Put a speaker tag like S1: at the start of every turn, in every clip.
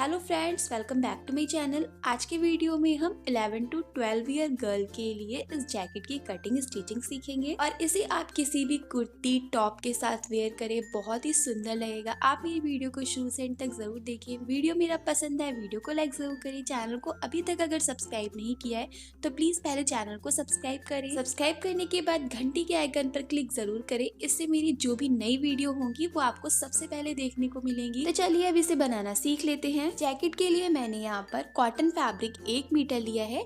S1: Hello friends, welcome back to my channel. आज के video में हम 11 टू 12 ईयर गर्ल के लिए इस जैकेट की कटिंग स्टिचिंग सीखेंगे और इसे आप किसी भी कुर्ती टॉप के साथ वेयर करें, बहुत ही सुंदर लगेगा। आप मेरी वीडियो को शुरू से एंड तक जरूर देखिए। वीडियो मेरा पसंद है, वीडियो को लाइक जरूर करें। चैनल को अभी तक अगर सब्सक्राइब नहीं किया है तो प्लीज पहले चैनल को सब्सक्राइब करें। सब्सक्राइब करने के बाद घंटी के आइकन पर क्लिक जरूर करें, इससे मेरी जो भी नई वीडियो होंगी वो आपको सबसे पहले देखने को मिलेंगी। तो चलिए अब इसे बनाना सीख लेते हैं। जैकेट के लिए मैंने यहाँ पर कॉटन फैब्रिक 1 मीटर लिया है।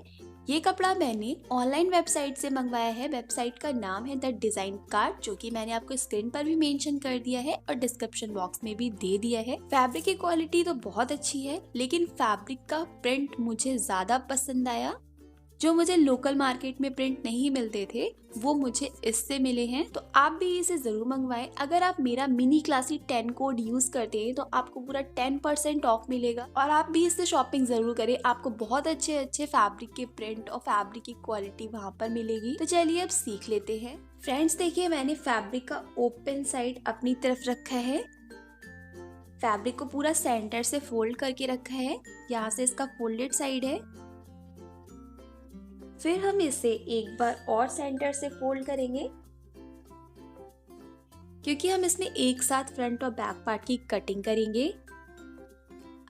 S1: ये कपड़ा मैंने ऑनलाइन वेबसाइट से मंगवाया है। वेबसाइट का नाम है द डिजाइन कार्ड, जो कि मैंने आपको स्क्रीन पर भी मेंशन कर दिया है और डिस्क्रिप्शन बॉक्स में भी दे दिया है। फैब्रिक की क्वालिटी तो बहुत अच्छी है, लेकिन फैब्रिक का प्रिंट मुझे ज्यादा पसंद आया। जो मुझे लोकल मार्केट में प्रिंट नहीं मिलते थे वो मुझे इससे मिले हैं, तो आप भी इसे जरूर मंगवाएं। अगर आप मेरा मिनी क्लासी 10 कोड यूज करते हैं तो आपको पूरा 10% ऑफ मिलेगा और आप भी इससे शॉपिंग जरूर करें। आपको बहुत अच्छे अच्छे फैब्रिक के प्रिंट और फैब्रिक की क्वालिटी वहाँ पर मिलेगी। तो चलिए अब सीख लेते हैं। फ्रेंड्स देखिए, मैंने फैब्रिक का ओपन साइड अपनी तरफ रखा है। फैब्रिक को पूरा सेंटर से फोल्ड करके रखा है। यहाँ से इसका फोल्डेड साइड है। फिर हम इसे एक बार और सेंटर से फोल्ड करेंगे, क्योंकि हम इसमें एक साथ फ्रंट और बैक पार्ट की कटिंग करेंगे।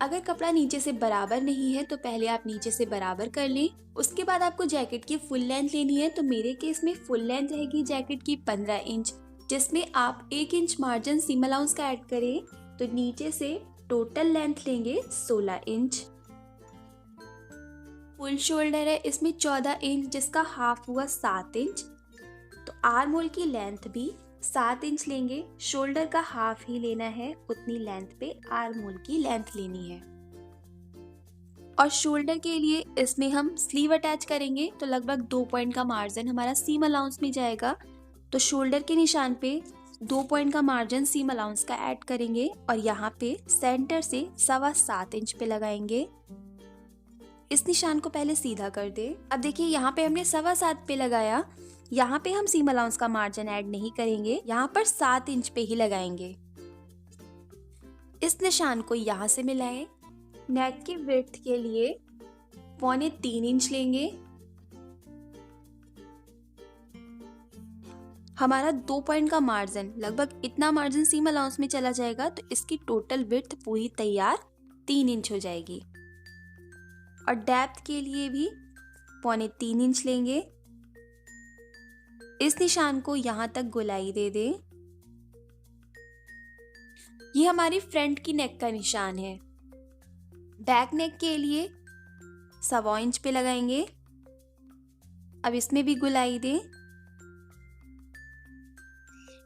S1: अगर कपड़ा नीचे से बराबर नहीं है तो पहले आप नीचे से बराबर कर लें। उसके बाद आपको जैकेट की फुल लेंथ लेनी है। तो मेरे केस में फुल लेंथ रहेगी जैकेट की 15 इंच, जिसमें आप 1 इंच मार्जिन सीम अलाउंस का ऐड करें। तो नीचे से टोटल लेंथ लेंगे 16 इंच। फुल शोल्डर है, इसमें 14 इंच, जिसका हाफ हुआ 7 इंच। तो आर्म होल की लेंथ भी 7 इंच लेंगे। शोल्डर का हाफ ही लेना है, उतनी लेंथ पे आर्म होल की लेंथ लेनी है। और शोल्डर के लिए इसमें हम स्लीव अटैच करेंगे, तो लगभग 2 पॉइंट का मार्जिन हमारा सीम अलाउंस में जाएगा। तो शोल्डर के निशान पे 2 पॉइंट का मार्जिन सीम अलाउंस का ऐड करेंगे और यहाँ पे सेंटर से 7.25 इंच पे लगाएंगे। इस निशान को पहले सीधा कर दे। अब देखिए, यहाँ पे हमने 7.25 पे लगाया। यहाँ पे हम सीम अलाउंस का मार्जिन ऐड नहीं करेंगे, यहाँ पर 7 इंच पे ही लगाएंगे। इस निशान को यहाँ से मिलाएं। नेक की विड्थ के लिए 3.25 इंच लेंगे। हमारा 2 पॉइंट का मार्जिन, लगभग इतना मार्जिन सीम अलाउंस में चला जाएगा, तो इसकी टोटल विड्थ पूरी तैयार 3 इंच हो जाएगी। और डेप्थ के लिए भी 3.25 इंच लेंगे। इस निशान को यहाँ तक गोलाई दे दें। ये हमारी फ्रंट की नेक का निशान है। बैक नेक के लिए 1.25 इंच पे लगाएंगे। अब इसमें भी गोलाई दें।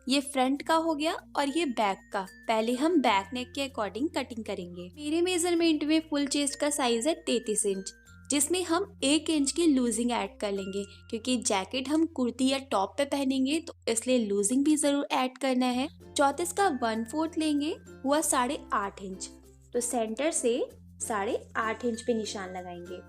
S1: ये फ्रंट का हो गया और ये बैक का। पहले हम बैक नेक के अकॉर्डिंग कटिंग करेंगे। मेरे मेजरमेंट में फुल चेस्ट का साइज है 33 इंच, जिसमें हम 1 इंच की लूजिंग ऐड कर लेंगे, क्योंकि जैकेट हम कुर्ती या टॉप पे पहनेंगे तो इसलिए लूजिंग भी जरूर ऐड करना है। 34 का 1/4 लेंगे, हुआ 8.5 इंच। तो सेंटर से 8.5 इंच पे निशान लगाएंगे।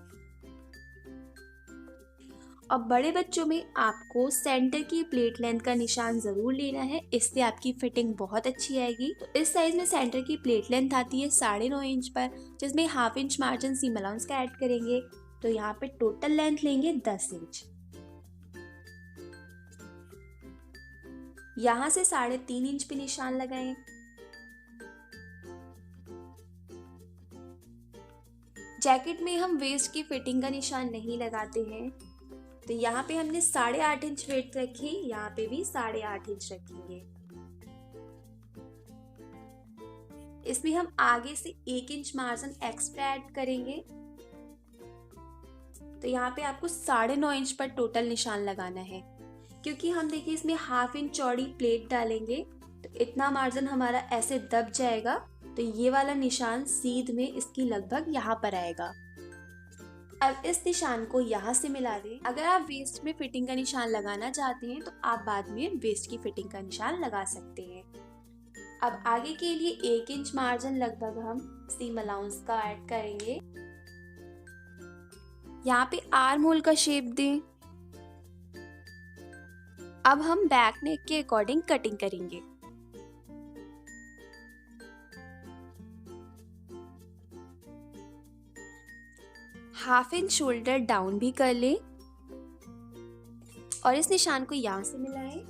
S1: अब बड़े बच्चों में आपको सेंटर की प्लेट लेंथ का निशान जरूर लेना है, इससे आपकी फिटिंग बहुत अच्छी आएगी। तो इस साइज में सेंटर की प्लेट लेंथ आती है 9.5 इंच पर, जिसमें half inch margin seam allowance का ऐड करेंगे। तो यहाँ पे टोटल लेंथ लेंगे 10 इंच। यहाँ से 3.5 इंच पे निशान लगाएं। जैकेट में हम वेस्ट की फिटिंग का निशान नहीं लगाते हैं, तो यहाँ पे हमने 8.5 इंच वेट रखी, यहाँ पे भी 8.5 इंच रखेंगे। इसमें हम आगे से 1 इंच मार्जिन एक्स्ट्रा ऐड करेंगे। तो यहाँ पे आपको 9.5 इंच पर टोटल निशान लगाना है, क्योंकि हम देखिए इसमें हाफ इंच चौड़ी प्लेट डालेंगे, तो इतना मार्जिन हमारा ऐसे दब जाएगा। तो ये वाला निशान सीध में इसकी लगभग यहाँ पर आएगा। अब इस निशान को यहाँ से मिला दें। अगर आप वेस्ट में फिटिंग का निशान लगाना चाहते हैं तो आप बाद में वेस्ट की फिटिंग का निशान लगा सकते हैं। अब आगे के लिए 1 इंच मार्जिन लगभग हम सीम अलाउंस का ऐड करेंगे। यहाँ पे आर्म होल का शेप दें। अब हम बैक नेक के अकॉर्डिंग कटिंग करेंगे। हाफ इंच शोल्डर डाउन भी कर लें और इस निशान को यहाँ से मिलाएं।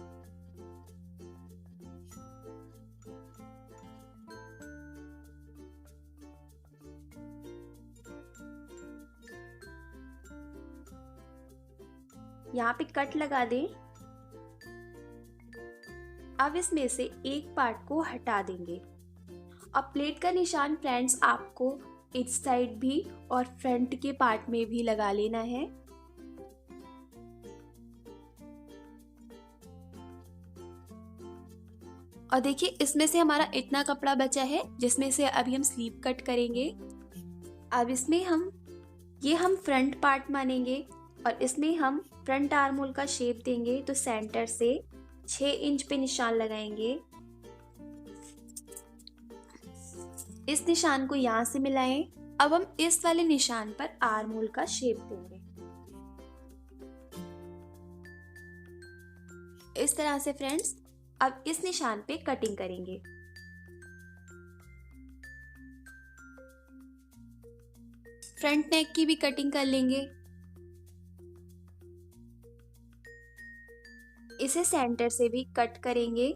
S1: यहाँ पे कट लगा दें। अब इसमें से एक पार्ट को हटा देंगे। अब प्लेट का निशान फ्रेंड्स आपको इस साइड भी और फ्रंट के पार्ट में भी लगा लेना है। और देखिए इसमें से हमारा इतना कपड़ा बचा है जिसमें से अभी हम स्लीव कट करेंगे। अब इसमें हम फ्रंट पार्ट मानेंगे और इसमें हम फ्रंट आर्म होल का शेप देंगे। तो सेंटर से 6 इंच पे निशान लगाएंगे। इस निशान को यहाँ से मिलाएं। अब हम इस वाले निशान पर आर्म होल का शेप देंगे। इस तरह से फ्रेंड्स अब इस निशान पे कटिंग करेंगे। फ्रंट नेक की भी कटिंग कर लेंगे। इसे सेंटर से भी कट करेंगे।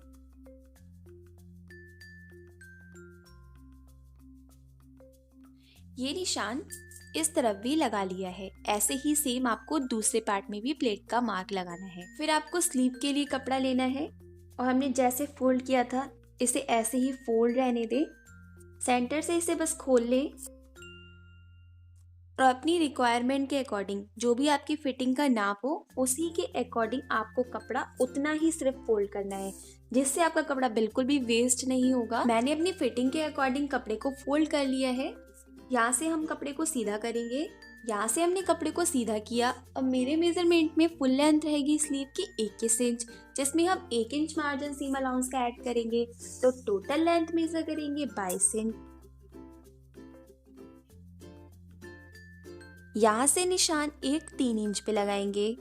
S1: ये निशान इस तरफ भी लगा लिया है। ऐसे ही सेम आपको दूसरे पार्ट में भी प्लेट का मार्क लगाना है। फिर आपको स्लीव के लिए कपड़ा लेना है और हमने जैसे फोल्ड किया था इसे ऐसे ही फोल्ड रहने दें। सेंटर से इसे बस खोल लें और अपनी रिक्वायरमेंट के अकॉर्डिंग जो भी आपकी फिटिंग का नाप हो उसी के अकॉर्डिंग आपको कपड़ा उतना ही सिर्फ फोल्ड करना है, जिससे आपका कपड़ा बिल्कुल भी वेस्ट नहीं होगा। मैंने अपनी फिटिंग के अकॉर्डिंग कपड़े को फोल्ड कर लिया है। यहाँ से हम कपड़े को सीधा करेंगे। यहाँ से हमने कपड़े को सीधा किया। अब मेरे मेजरमेंट में फुल लेंथ रहेगी स्लीव की 21 इंच, जिसमें हम 1 इंच मार्जिन सीम अलाउंस का ऐड करेंगे। तो टोटल लेंथ मेजर करेंगे 22 इंच। यहाँ से निशान 3 इंच पे लगाएंगे।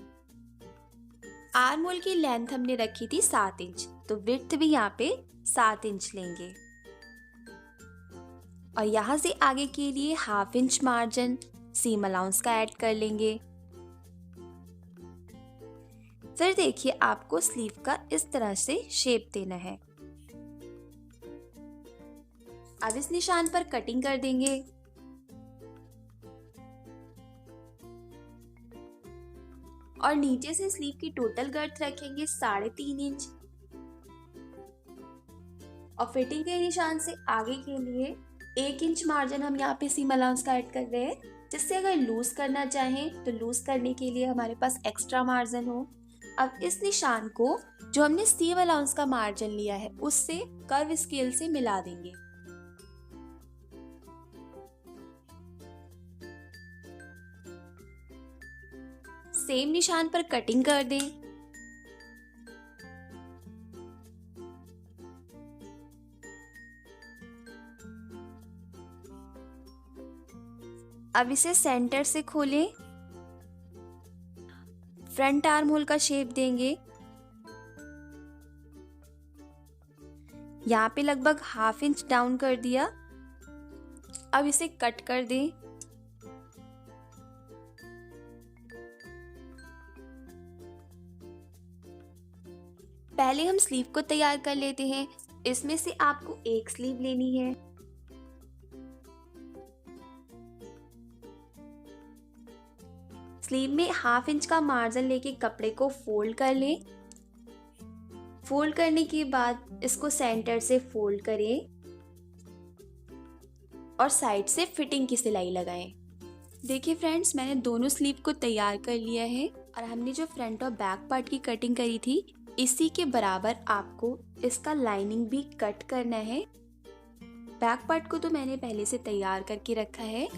S1: आर्म होल की लेंथ हमने रखी थी 7 इंच, तो विड्थ भी यहाँ पे 7 इंच लेंगे। और यहाँ से आगे के लिए half inch margin seam allowance का ऐड कर लेंगे। फिर देखिए आपको स्लीव का इस तरह से शेप देना है। अब इस निशान पर कटिंग कर देंगे। और नीचे से स्लीव की टोटल गर्थ रखेंगे 3.5 इंच। और फिटिंग के निशान से आगे के लिए 1 इंच मार्जिन हम यहाँ पे सीम अलाउंस का ऐड कर रहे हैं, जिससे अगर लूज करना चाहें तो लूज करने के लिए हमारे पास एक्स्ट्रा मार्जिन हो। अब इस निशान को जो हमने सीम अलाउंस का मार्जिन लिया है उससे कर्व स्केल से मिला देंगे। सेम निशान पर कटिंग कर दें। अब इसे सेंटर से खोलें। फ्रंट आर्म होल का शेप देंगे। यहाँ पे लगभग हाफ इंच डाउन कर दिया। अब इसे कट कर दें। पहले हम स्लीव को तैयार कर लेते हैं। इसमें से आपको एक स्लीव लेनी है। स्लीव में हाफ इंच का मार्जिन लेके कपड़े को फोल्ड कर लें। फोल्ड करने के बाद इसको सेंटर से फोल्ड करें और साइड से फिटिंग की सिलाई लगाएं। देखिए फ्रेंड्स, मैंने दोनों स्लीव को तैयार कर लिया है और हमने जो फ्रंट और बैक पार्ट की कटिंग करी थी इसी के बराबर आपको इसका लाइनिंग भी कट करना है। बैक पार्ट को तो मैंने पहले से तैयार करके रखा है।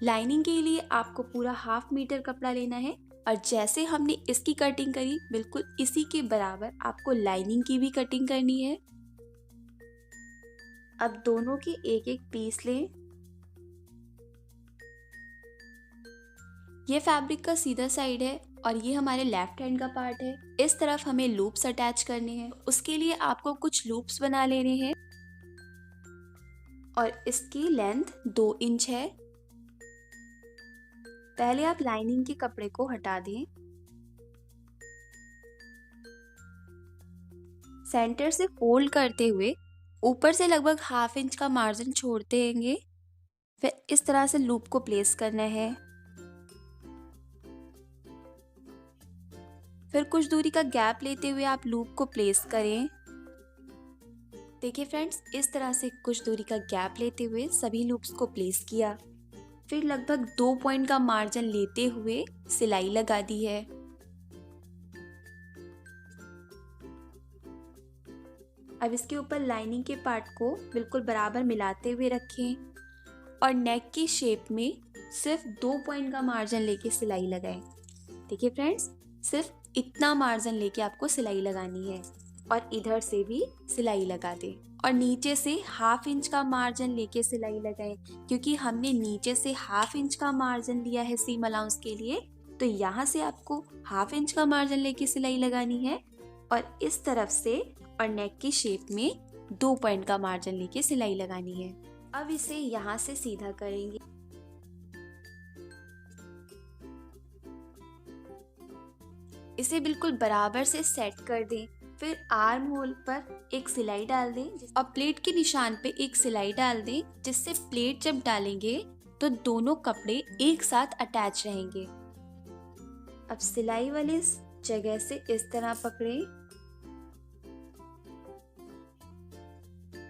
S1: लाइनिंग के लिए आपको पूरा 1/2 मीटर कपड़ा लेना है और जैसे हमने इसकी कटिंग करी बिल्कुल इसी के बराबर आपको लाइनिंग की भी कटिंग करनी है। अब दोनों के एक एक पीस लें। ये फैब्रिक का सीधा साइड है और ये हमारे लेफ्ट हैंड का पार्ट है। इस तरफ हमें लूप्स अटैच करने हैं। उसके लिए आपको कुछ लूप्स बना लेने हैं और इसकी लेंथ 2 इंच है। पहले आप लाइनिंग के कपड़े को हटा दें। सेंटर से फोल्ड करते हुए ऊपर से लगभग ½ इंच का मार्जिन छोड़ते रहेंगे। फिर इस तरह से लूप को प्लेस करना है। फिर कुछ दूरी का गैप लेते हुए आप लूप को प्लेस करें। देखिए फ्रेंड्स, इस तरह से कुछ दूरी का गैप लेते हुए सभी लूप्स को प्लेस किया। फिर लगभग 2 पॉइंट का मार्जिन लेते हुए सिलाई लगा दी है। अब इसके ऊपर लाइनिंग के पार्ट को बिल्कुल बराबर मिलाते हुए रखें और नेक की शेप में सिर्फ 2 पॉइंट का मार्जिन लेके सिलाई लगाएं। देखिए फ्रेंड्स, सिर्फ इतना मार्जिन लेके आपको सिलाई लगानी है और इधर से भी सिलाई लगा दें और नीचे से ½ इंच का मार्जिन लेके सिलाई लगाएं, क्योंकि हमने नीचे से ½ इंच का मार्जिन लिया है सीम अलाउंस के लिए, तो यहाँ से आपको ½ इंच का मार्जिन लेके सिलाई लगानी है और इस तरफ से और नेक की शेप में 2 पॉइंट का मार्जिन लेके सिलाई लगानी है। अब इसे यहाँ से सीधा करेंगे। इसे बिल्कुल बराबर से सेट कर दें। फिर आर्म होल पर एक सिलाई डाल दें और प्लेट के निशान पे एक सिलाई डाल दें, जिससे प्लेट जब डालेंगे तो दोनों कपड़े एक साथ अटैच रहेंगे। अब सिलाई वाली जगह से इस तरह पकड़े।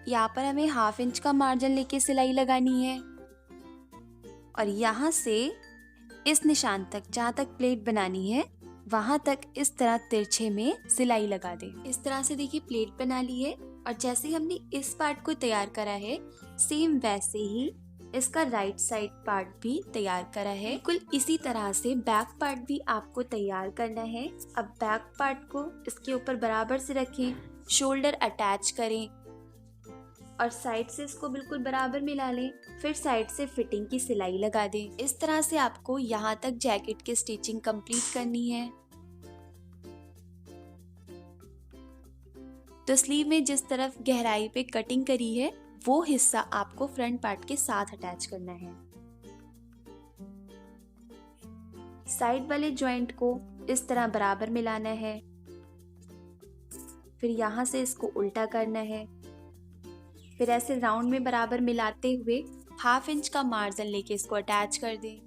S1: यहाँ पर हमें ½ इंच का मार्जिन लेके सिलाई लगानी है और यहाँ से इस निशान तक, जहाँ तक प्लेट बनानी है वहां तक इस तरह तिरछे में सिलाई लगा दें। इस तरह से देखिए प्लेट बना ली है और जैसे हमने इस पार्ट को तैयार करा है, सेम वैसे ही इसका राइट साइड पार्ट भी तैयार करा है। बिल्कुल इसी तरह से बैक पार्ट भी आपको तैयार करना है। अब बैक पार्ट को इसके ऊपर बराबर से रखें, शोल्डर अटैच करें और साइड से इसको बिल्कुल बराबर मिला लें। फिर साइड से फिटिंग की सिलाई लगा दें। इस तरह से आपको यहाँ तक जैकेट की स्टिचिंग कंप्लीट करनी है। तो स्लीव में जिस तरफ गहराई पे कटिंग करी है वो हिस्सा आपको फ्रंट पार्ट के साथ अटैच करना है। साइड वाले जॉइंट को इस तरह बराबर मिलाना है। फिर यहाँ से इसको उल्टा करना है। फिर ऐसे राउंड में बराबर मिलाते हुए ½ इंच का मार्जिन लेके इसको अटैच कर दें।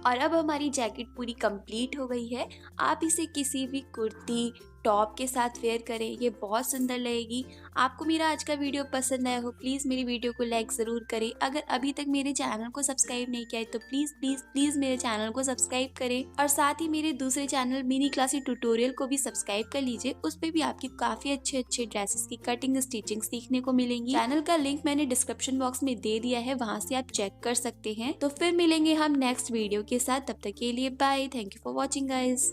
S1: और अब हमारी जैकेट पूरी कंप्लीट हो गई है। आप इसे किसी भी कुर्ती टॉप के साथ वेयर करें, ये बहुत सुंदर लगेगी। आपको मेरा आज का वीडियो पसंद आया हो, प्लीज़ मेरी वीडियो को लाइक ज़रूर करें। अगर अभी तक मेरे चैनल को सब्सक्राइब नहीं किया है तो प्लीज़ प्लीज़ प्लीज़ मेरे चैनल को सब्सक्राइब करें और साथ ही मेरे दूसरे चैनल मिनी क्लासी ट्यूटोरियल को भी सब्सक्राइब कर लीजिए। उस पर भी आपकी काफ़ी अच्छे अच्छे ड्रेसेस की कटिंग स्टिचिंग सीखने को मिलेंगी। चैनल का लिंक मैंने डिस्क्रिप्शन बॉक्स में दे दिया है, वहाँ से आप चेक कर सकते हैं। तो फिर मिलेंगे हम नेक्स्ट वीडियो के साथ, तब तक के लिए bye. Thank you for watching guys.